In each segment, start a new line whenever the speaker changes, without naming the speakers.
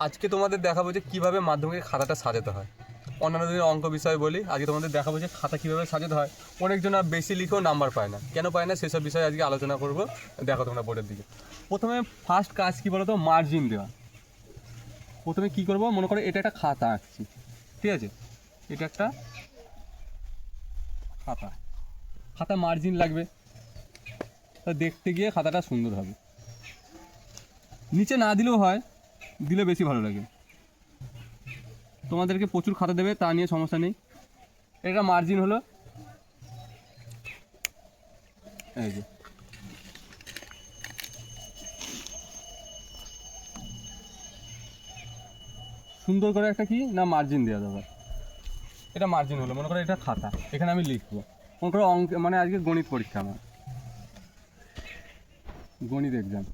আজকে তোমাদের দেখাবো যে কীভাবে মাধ্যমিকের খাতাটা সাজাতে হয়। অন্যান্য দিনের অঙ্ক বিষয় বলি, আজকে তোমাদের দেখাবো যে খাতা কীভাবে সাজাতে হয়। অনেকজন বেশি লিখেও নাম্বার পায় না, কেন পায় না সেসব বিষয়ে আজকে আলোচনা করব। দেখো তোমরা বোর্ডের দিকে। প্রথমে ফার্স্ট কাজ কী বলো তো, মার্জিন দেওয়া। প্রথমে কী করবো, মনে করো এটা একটা খাতা আঁকছি, ঠিক আছে? এটা একটা খাতা মার্জিন লাগবে, তা দেখতে গিয়ে খাতাটা সুন্দর হবে। নিচে না দিলেও হয়, দিলে বেশি ভালো লাগে। তোমাদেরকে প্রচুর খাতা দেবে, তা নিয়ে সমস্যা নেই। এটা মার্জিন হলো, এই যে সুন্দর করে একটা কি না মার্জিন দেওয়া দরকার। এটা মার্জিন হলো, মনে করো এটা খাতা, এখানে আমি লিখবো। মনে করো অঙ্ক, মানে আজকে গণিত পরীক্ষা, আমার গণিত এক্সাম।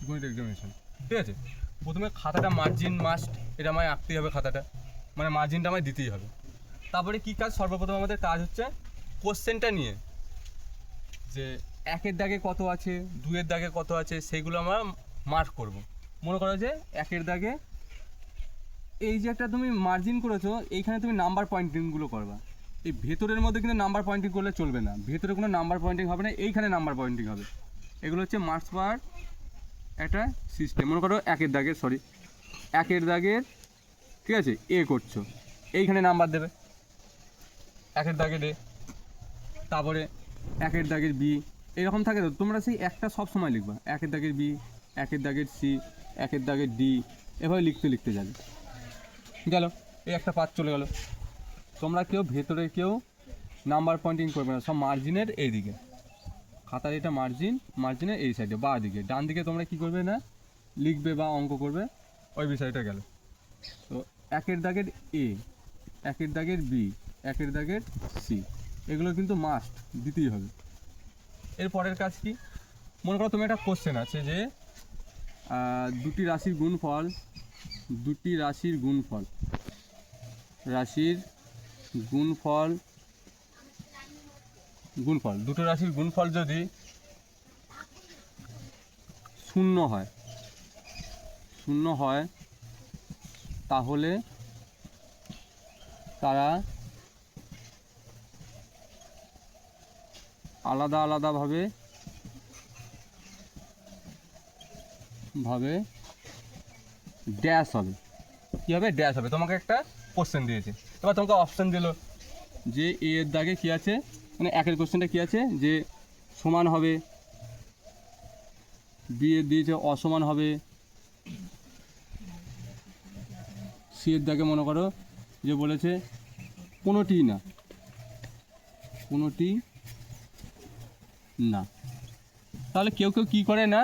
গণিত এক্সামিনেশন, ঠিক আছে? প্রথমে খাতাটা মার্জিন মাস্ট, এটা আমায় আঁকতেই হবে খাতাটা, মানে মার্জিনটা আমায় দিতেই হবে। তারপরে কী কাজ, সর্বপ্রথম আমাদের কাজ হচ্ছে কোশ্চেনটা নিয়ে, যে একের দাগে কত আছে, দুয়ের দাগে কত আছে, সেইগুলো আমরা মার্ক করব। মনে করো যে একের দাগে এই যে একটা তুমি মার্জিন করেছো, এইখানে তুমি নাম্বার পয়েন্টিংগুলো করবা। এই ভেতরের মধ্যে কিন্তু নাম্বার পয়েন্টিং করলে চলবে না, ভেতরে কোনো নাম্বার পয়েন্টিং হবে না, এইখানে নাম্বার পয়েন্টিং হবে। এগুলো হচ্ছে মার্কস পাওয়ার একটা সিস্টেম। মনে করো একের দাগের, ঠিক আছে, এ করছো, এইখানে নাম্বার দেবে, একের দাগের এ। তারপরে একের দাগের বি, এরকম থাকে তো, তোমরা সেই একটা সব সময় লিখবা, একের দাগের বি, একের দাগের সি, একের দাগের ডি, এভাবে লিখতে যাবে। গেল, এই একটা পাঁচ চলে গেল। তোমরা কেউ ভেতরে কেউ নাম্বার পয়েন্টিং করবে না, সব মার্জিনের এই দিকে। খাতার এটা মার্জিনের এই সাইডে বা দিকে, ডান দিকে তোমরা কি করবে না লিখবে বা অঙ্ক করবে, ওই বিষয়টা গেল। তো একের দাগের এ, একের দাগের বি, একের দাগের সি, এগুলো কিন্তু মাস্ট দিতেই হবে। এর পরের কাজ কি, মনে করো তুমি একটা কোশ্চেন আছে যে দুটি রাশির গুণফল দুটো রাশির গুণফল যদি শূন্য হয় তাহলে তারা আলাদাভাবে ড্যাশ হবে। কী হবে? ড্যাশ হবে। তোমাকে একটা কোশ্চেন দিয়েছে, এবার তোমাকে অপশান দিল যে এ এর দাগে কী আছে, মানে একের কোশ্চেনটা কী আছে, যে সমান হবে, বি এর দিয়েছে অসমান হবে, সি এর দাগে মনে করো যে বলেছে কোনোটি না। তাহলে কেউ কী করে না,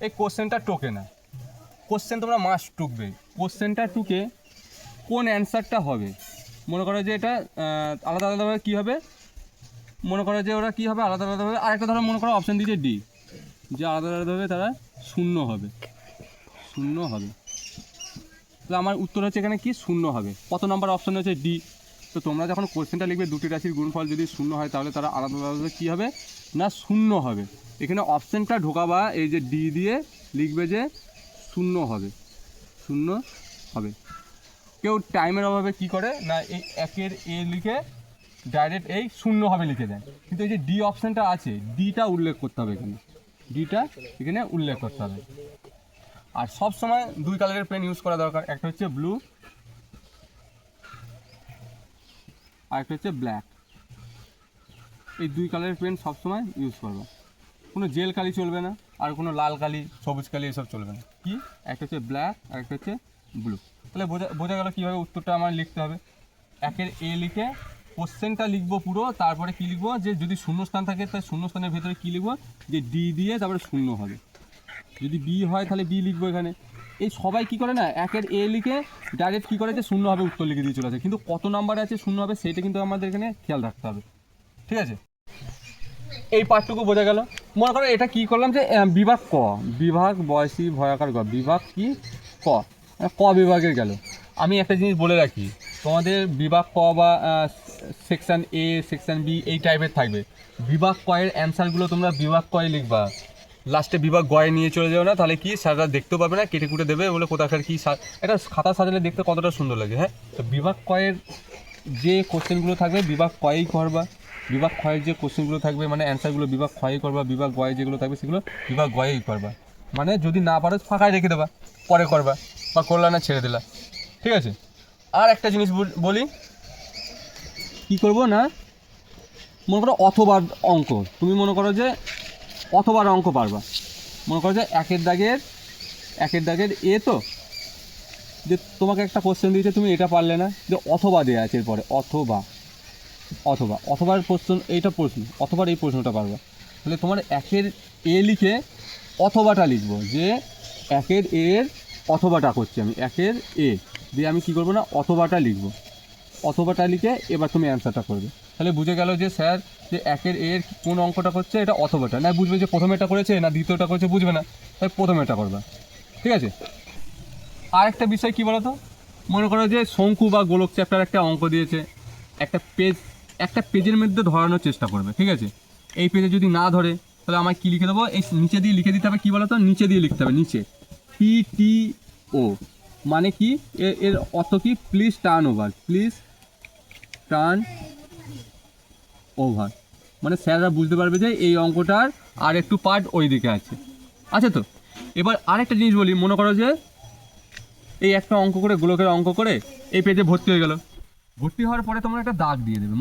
এই কোশ্চেনটা টোকে না। কোশ্চেন তোমরা মাস্ট টুকবে। কোশ্চেনটা টুকে কোন অ্যান্সারটা হবে, মনে করো যে এটা আলাদাভাবে কী হবে, মনে করো যে ওরা কী হবে আলাদাভাবে। আর একটা ধরো মনে করো অপশান দিয়েছে ডি, যে আলাদাভাবে তারা শূন্য হবে। তো আমার উত্তর হচ্ছে এখানে কি, শূন্য হবে। কত নম্বর অপশান হচ্ছে ডি। তো তোমরা যখন কোশ্চেনটা লিখবে দুটি রাশির গুণফল যদি শূন্য হয় তাহলে তারা আলাদাভাবে কী হবে না শূন্য হবে। এখানে অপশানটা ঢোকাবা, এই যে ডি দিয়ে লিখবে যে শূন্য হবে। কেউ টাইমের অভাবে কি করে না, এই একের এ লিখে ডাইরেক্ট এই শূন্য হবে লিখে দেয়, কিন্তু এই যে ডি অপশানটা আছে, ডিটা উল্লেখ করতে হবে, এখানে উল্লেখ করতে হবে। আর সব সময় দুই কালারের পেন ইউজ করা দরকার, একটা হচ্ছে ব্লু আর একটা হচ্ছে ব্ল্যাক। এই দুই কালারের পেন সবসময় ইউজ করবে, কোনো জেল কালি চলবে না, আর কোনো লাল কালি, সবুজ কালি এসব চলবে না। কি, একটা হচ্ছে ব্ল্যাক আর একটা হচ্ছে ব্লু। তাহলে বোঝা গেল কীভাবে উত্তরটা আমার লিখতে হবে। একের এ লিখে কোশ্চেনটা লিখবো পুরো, তারপরে কী লিখবো, যে যদি শূন্যস্থান থাকে তাহলে শূন্যস্থানের ভেতরে কী লিখবো, যে ডি দিয়ে তারপরে শূন্য হবে। যদি বি হয় তাহলে বি লিখবো এখানে। এই সবাই কী করে না, একের এ লিখে ডাইরেক্ট কী করে যে শূন্য হবে উত্তর লিখে দিয়ে চলে আসে, কিন্তু কত নাম্বারে আছে শূন্য হবে সেটা কিন্তু আমাদের এখানে খেয়াল রাখতে হবে, ঠিক আছে? এই পার্টটুকু বোঝা গেল। মনে করো এটা কি করলাম, যে বিভাগ বয়সী ভয়াকার গ, বিভাগ কি ক বিভাগের গেল। আমি একটা জিনিস বলে রাখি, তোমাদের বিভাগ ক বা সেকশন এ, সেকশন বি এই টাইপের থাকবে। বিভাগ কয়ের অ্যান্সারগুলো তোমরা বিভাগ কয় লিখবা, লাস্টে বিভাগ গয়ে নিয়ে চলে যাও না, তাহলে কি স্যাররা দেখতেও পাবে না, কেটে কুটে দেবে বলে কোথাকার কি একটা খাতা সাজালে দেখতে কতটা সুন্দর লাগে। হ্যাঁ, তো বিভাগ কয়ের যে কোশ্চেনগুলো থাকবে বিভাগ কয়েই করবা, বিভাগ ক্ষয়ের যে কোশ্চেনগুলো থাকবে মানে অ্যান্সারগুলো বিভাগ ক্ষয়ই করবা, বিভাগ গয়ে যেগুলো থাকবে সেগুলো বিভাগ গয়েই করবা। মানে যদি না পারো ফাঁকায় রেখে দেবা, পরে করবা, বা করলা না ছেড়ে দিলা। ঠিক আছে। আর একটা জিনিস বলি, কি করব না, মনে করো অথবার অঙ্ক, তুমি মনে করো যে অথবার অঙ্ক পারবা, মনে করো যে একের দাগের এ, তো যে তোমাকে একটা কোশ্চেন দিয়েছে তুমি এটা পারলে না, যে অথবা দেওয়া আছে এরপরে অথবার প্রশ্ন, এইটা প্রশ্ন অথবার এই প্রশ্নটা পারবা, তাহলে তোমার একের এ লিখে অথবাটা লিখবো, যে একের এর অথবাটা করছি আমি, একের এ দিয়ে আমি কী করবো না অথবাটা লিখবো, অথবাটা লিখে এবার তুমি অ্যান্সারটা করবে। তাহলে বুঝে গেল যে স্যার যে একের এর কোন অঙ্কটা করছে, এটা অথবাটা, না বুঝবে যে প্রথমেটা করেছে না দ্বিতীয়টা করেছে, বুঝবে না, তাই প্রথমেটা করবা। ঠিক আছে। আর একটা বিষয় কী বলো তো, মনে করো যে শঙ্কু বা গোলক চ্যাপ্টার একটা অঙ্ক দিয়েছে, একটা পেজের মধ্যে ধরানোর চেষ্টা করবে। ঠিক আছে, এই পেজে যদি না ধরে তাহলে আমায় কী লিখে দেবো, এই নিচে দিয়ে লিখে দিতে হবে, কী বলো তো, নিচে দিয়ে লিখতে হবে, নিচে PTO, মানে কি এর অর্থ কি, please turn over, please turn over, মানে স্যাররা বুঝতে পারবে যে এই অঙ্কটার আর একটু পার্ট ওই দিকে আছে তো। এবার আরেকটা জিনিস বলি, মনে করো যে এই একটা অঙ্ক করে গোলকের অঙ্ক করে এই পেজে ভর্তি হয়ে গেল, ভর্তি হওয়ার পরে তোমরা একটা দাগ দিয়ে দেবে,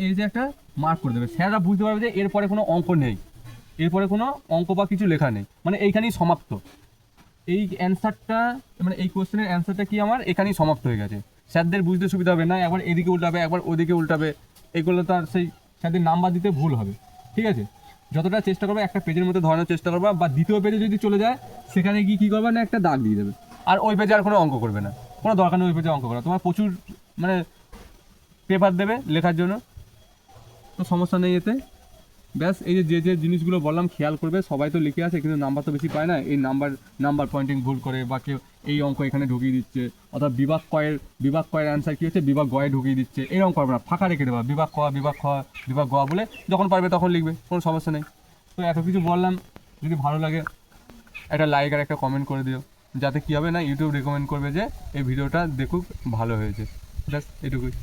এই যে একটা মার্ক করে দেবে, স্যাররা বুঝতে পারবে যে এরপরে কোনো অঙ্ক নেই, এরপরে কোনো অঙ্ক বা কিছু লেখা নেই, মানে এইখানেই সমাপ্ত, এই অ্যান্সারটা মানে এই কোশ্চেনের অ্যান্সারটা কি আমার এখানেই সমাপ্ত হয়ে গেছে। স্যারদের বুঝতে সুবিধা হবে না, একবার এদিকে উল্টাবে একবার ওদিকে উল্টাবে, এগুলো তো আর সেই স্যারদের নাম্বার দিতে ভুল হবে। ঠিক আছে, যতটা চেষ্টা করবে একটা পেজের মধ্যে ধরানোর চেষ্টা করবা, বা দ্বিতীয় পেজে যদি চলে যায় সেখানে গিয়ে কী করবে না একটা দাগ দিয়ে দেবে, আর ওই পেজে আর কোনো অঙ্ক করবে না, কোনো দরকার নেই ওই পেজে অঙ্ক করা, তোমার প্রচুর মানে পেপার দেবে লেখার জন্য, তো সমস্যা নেই এতে। ব্যাস এই যে জিনিসগুলো বললাম খেয়াল করবে, সবাই তো লিখে আছে কিন্তু নাম্বার তো বেশি পায় না, এই নাম্বার পয়েন্টিং ভুল করে, বা কেউ এই অঙ্ক এখানে ঢুকিয়ে দিচ্ছে, অর্থাৎ বিভাগ কয়ের অ্যান্সার কী হচ্ছে বিভাগ গয়ে ঢুকিয়ে দিচ্ছে, এরকম করবে না, ফাঁকা রেখে দেবা, বিভাগ খ বলে যখন পারবে তখন লিখবে, কোনো সমস্যা নেই। তো এত কিছু বললাম, যদি ভালো লাগে একটা লাইক আর একটা কমেন্ট করে দিও, যাতে কী হবে না ইউটিউব রেকমেন্ড করবে যে এই ভিডিওটা দেখুক, ভালো হয়েছে। ব্যাস এটুকুই।